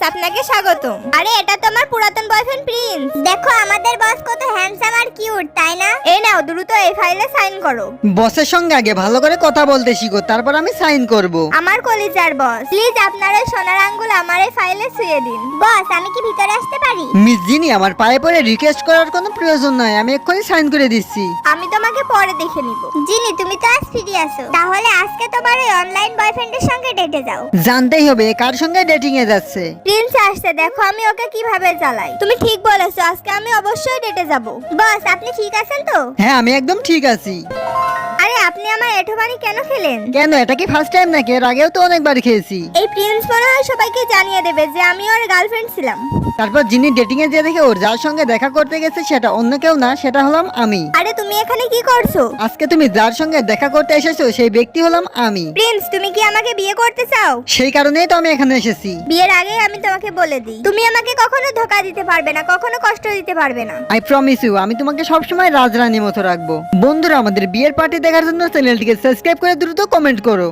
আপনাকে স্বাগতম। আরে এটা তো আমার পুরাতন বয়ফ্রেন্ড প্রিন্স। দেখো আমাদের বস কত হ্যান্ডসাম আর কিউট, তাই না? এই নাও দ্রুত এই ফাইলে সাইন করো। বসের সঙ্গে আগে ভালো করে কথা বলতে শিখো, তারপর আমি সাইন করব। আমার কলিজার বস, প্লিজ আপনার এই সোনার আঙ্গুল আমার এই ফাইলে ছুঁয়ে দিন। বস আমি কি ভিতরে আসতে পারি? মিস জিনি, আমার পায়ে পড়ে রিকোয়েস্ট করার কোনো প্রয়োজন নাই, আমি এক্ষুনি সাইন করে দিচ্ছি। আমি তোমাকে পরে দেখে নিব। জিনি তুমি তো আজ ফ্রি আছো, তাহলে আজকে তোমার ওই অনলাইন বয়ফ্রেন্ডের সঙ্গে ডেটে যাও। জানতেই হবে কার সঙ্গে ডেটিং এ যাচ্ছে। প্রিন্স আসছে, দেখো আমি ওকে কিভাবে চালাই। তুমি ঠিক বলেছো, আজকে আমি অবশ্যই ডেটে যাব। বস আপনি ঠিক আছেন তো? হ্যাঁ আমি একদম ঠিক আছি। আরে আপনি আমার এঁঠো পানি কেন খেলেন? কেন, এটা কি ফার্স্ট টাইম নাকি? এর আগেও তো অনেকবার খেয়েছি। এই প্রিন্স মনে হয় সবাইকে জানিয়ে দেবে যে আমি ওর গার্লফ্রেন্ড ছিলাম। তারপর যিনি ডেটিং এ যে দেখে ওর যার সঙ্গে দেখা করতে গেছে সেটা অন্য কেউ না, সেটা হলাম আমি। আরে তুমি এখানে কি করছো? আজকে তুমি যার সঙ্গে দেখা করতে এসেছো সেই ব্যক্তি হলাম আমি। প্রিন্স তুমি কি আমাকে বিয়ে করতে চাও? সেই কারণেই তো আমি এখানে এসেছি। বিয়ের আগে আমি তোমাকে বলে দিই, তুমি আমাকে কখনো ধোকা দিতে পারবে না, কখনো কষ্ট দিতে পারবে না। আই প্রমিস ইউ, আমি তোমাকে সবসময় রাজরানীর মতো রাখবো। বন্ধুরা, আমাদের বিয়ের পার্টি দেখার জন্য চ্যানেলটিকে সাবস্ক্রাইব করে দ্রুত কমেন্ট করো।